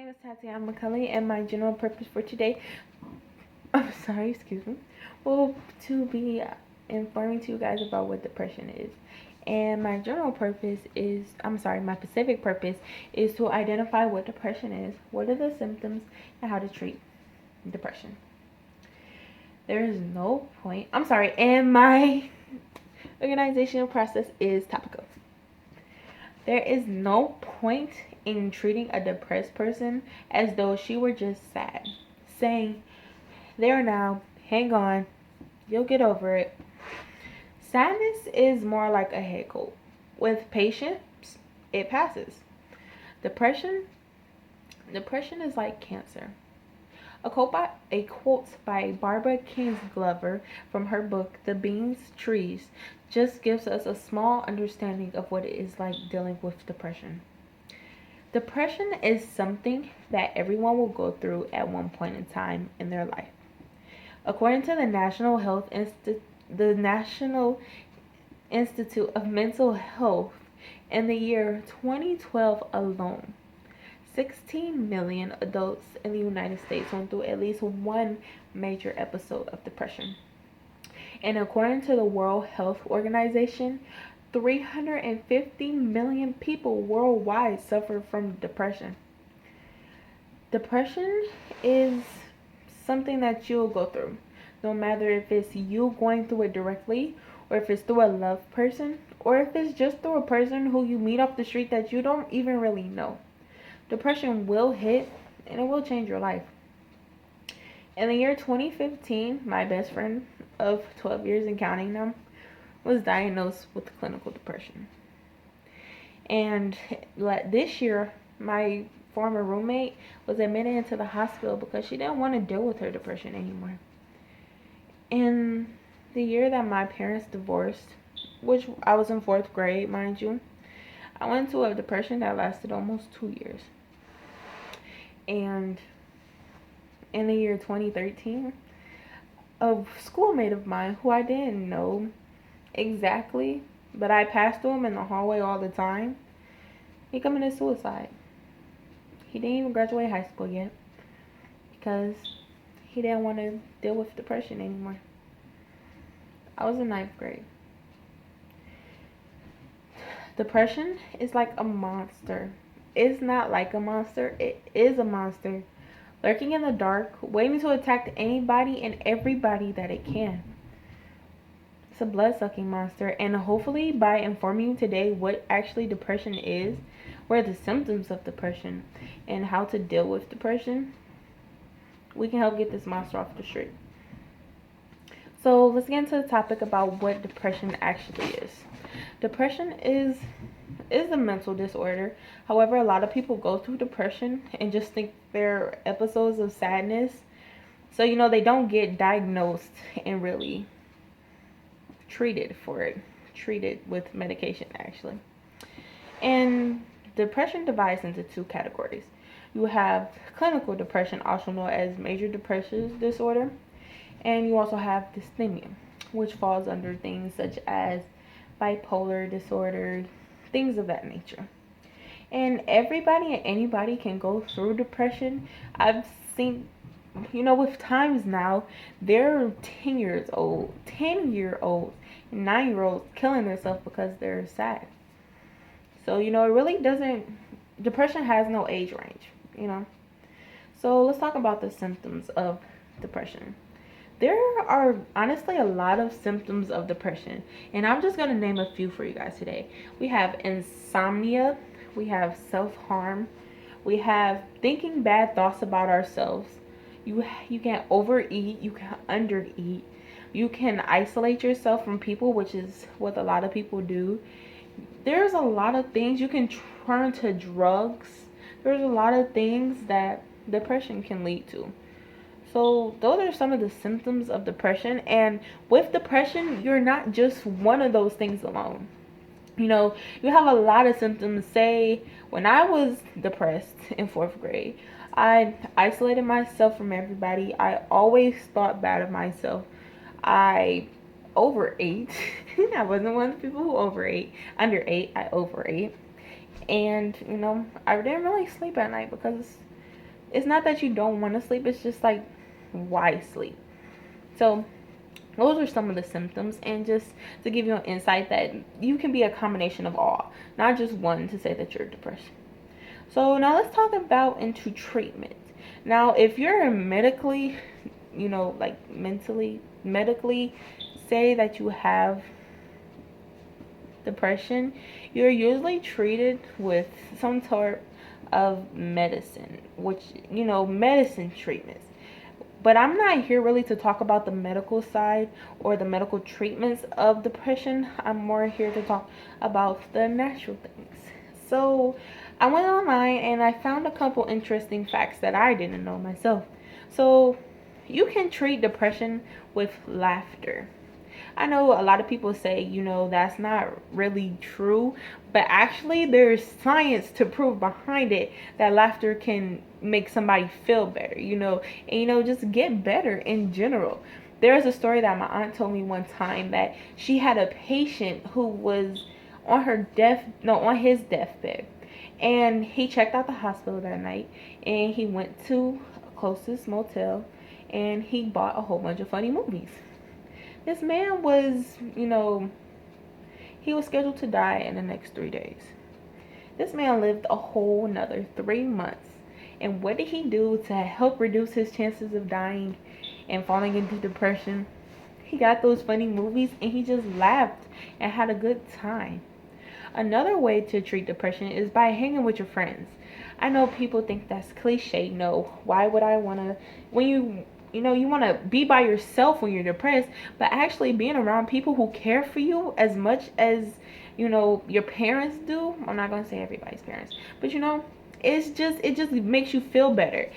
name is Tatiana McCulley, and my general purpose for today, excuse me, will to be informing to you guys about what depression is. And my general purpose is, my specific purpose is to identify what depression is, what are the symptoms, and how to treat depression. There is no point, and my organizational process is topical. There is no point in treating a depressed person as though she were just sad, saying, there now, hang on, you'll get over it. Sadness is more like a head cold. With patience, it passes. Depression is like cancer. A quote by Barbara Kingsglover from her book The Beans Trees just gives us a small understanding of what it is like dealing with depression. Depression is something that everyone will go through at one point in time in their life. According to the National Institute of Mental Health, in the year 2012 alone, 16 million adults in the United States went through at least one major episode of depression. And according to the World Health Organization, 350 million people worldwide suffer from depression. Depression is something that you'll go through, no matter if it's you going through it directly, or if it's through a loved person, or if it's just through a person who you meet off the street that you don't even really know. Depression will hit, and it will change your life. In the year 2015, my best friend of 12 years and counting now was diagnosed with clinical depression. And this year, my former roommate was admitted into the hospital because she didn't want to deal with her depression anymore. In the year that my parents divorced, which I was in 4th grade, mind you, I went into a depression that lasted almost 2 years. And in the year 2013, a schoolmate of mine who I didn't know exactly, but I passed through him in the hallway all the time, he committed suicide. He didn't even graduate high school yet because he didn't want to deal with depression anymore. I was in 9th grade. Depression is like a monster. It's not like a monster. It is a monster, lurking in the dark, waiting to attack anybody and everybody that it can. It's a blood-sucking monster, and hopefully by informing you today what actually depression is, what are the symptoms of depression, and how to deal with depression, we can help get this monster off the street. So let's get into the topic about what depression actually is. Depression is a mental disorder. However, a lot of people go through depression and just think they're episodes of sadness. So, they don't get diagnosed and really treated for it. Treated with medication, actually. And depression divides into 2 categories. You have clinical depression, also known as major depressive disorder. And you also have dysthymia, which falls under things such as bipolar disorder, things of that nature. And everybody and anybody can go through depression. I've seen, with times now, there are 10-year-olds, and 9-year-olds killing themselves because they're sad. So, it really doesn't, depression has no age range, So let's talk about the symptoms of depression. There are honestly a lot of symptoms of depression, and I'm just going to name a few for you guys today. We have insomnia, we have self-harm, we have thinking bad thoughts about ourselves. You can overeat, you can undereat, you can isolate yourself from people, which is what a lot of people do. There's a lot of things. You can turn to drugs. There's a lot of things that depression can lead to. So those are some of the symptoms of depression. And with depression, you're not just one of those things alone. You have a lot of symptoms. Say, when I was depressed in 4th grade, I isolated myself from everybody. I always thought bad of myself. I overate. I wasn't one of the people who overate. Underate, I overate. And, I didn't really sleep at night because It's not that you don't want to sleep, it's just like, why sleep? So those are some of the symptoms, and just to give you an insight that you can be a combination of all, not just one to say that you're depressed. So now let's talk about into treatment. Now, if you're medically, like mentally, medically say that you have depression, you're usually treated with some sort of medicine, which, medicine treatments. But I'm not here really to talk about the medical side or the medical treatments of depression. I'm more here to talk about the natural things. So I went online and I found a couple interesting facts that I didn't know myself. So you can treat depression with laughter. I know a lot of people say, that's not really true, but actually there's science to prove behind it that laughter can make somebody feel better, and just get better in general. There's a story that my aunt told me one time that she had a patient who was on his deathbed, and he checked out the hospital that night, and he went to closest motel, and he bought a whole bunch of funny movies. This man was, he was scheduled to die in the next 3 days. This man lived a whole another 3 months. And what did he do to help reduce his chances of dying and falling into depression? He got those funny movies and he just laughed and had a good time. Another way to treat depression is by hanging with your friends. I know people think that's cliche. No, why would I want to? When you want to be by yourself when you're depressed, but actually being around people who care for you as much as, your parents do. I'm not going to say everybody's parents, but it just makes you feel better.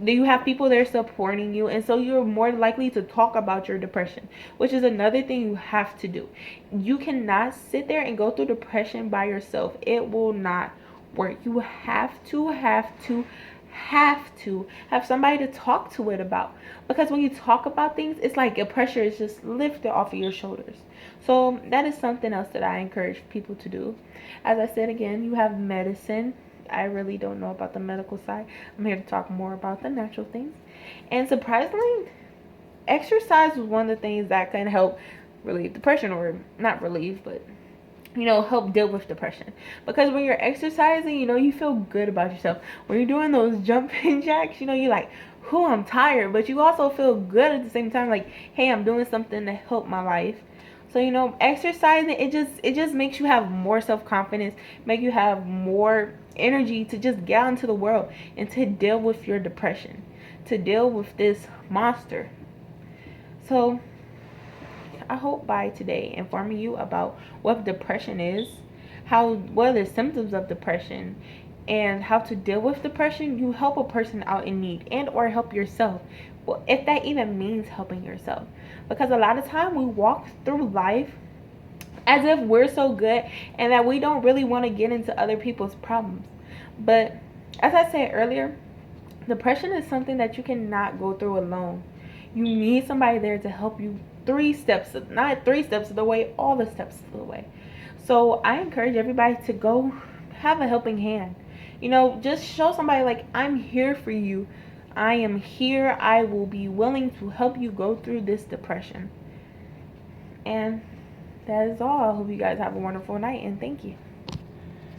Do you have people there supporting you, and so you're more likely to talk about your depression, which is another thing you have to do. You cannot sit there and go through depression by yourself. It will not work. You have to have somebody to talk to it about, because when you talk about things, it's like a pressure is just lifted off of your shoulders. So that is something else that I encourage people to do. As I said again, you have medicine. I really don't know about the medical side. I'm here to talk more about the natural things. And surprisingly, exercise was one of the things that can help relieve depression, or not relieve, but help deal with depression. Because when you're exercising, you feel good about yourself. When you're doing those jumping jacks, you're like, whew, I'm tired, but you also feel good at the same time, like, hey, I'm doing something to help my life. So exercising, it just makes you have more self-confidence, make you have more energy to just get out into the world and to deal with your depression, to deal with this monster. So I hope by today informing you about what depression is, what are the symptoms of depression, and how to deal with depression, you help a person out in need, and or help yourself. Well, if that even means helping yourself. Because a lot of time we walk through life as if we're so good and that we don't really want to get into other people's problems. But as I said earlier, depression is something that you cannot go through alone. You need somebody there to help you not 3 steps of the way, all the steps of the way. So I encourage everybody to go have a helping hand. Just show somebody, like, I'm here for you. I am here. I will be willing to help you go through this depression. And that is all. I hope you guys have a wonderful night, and thank you.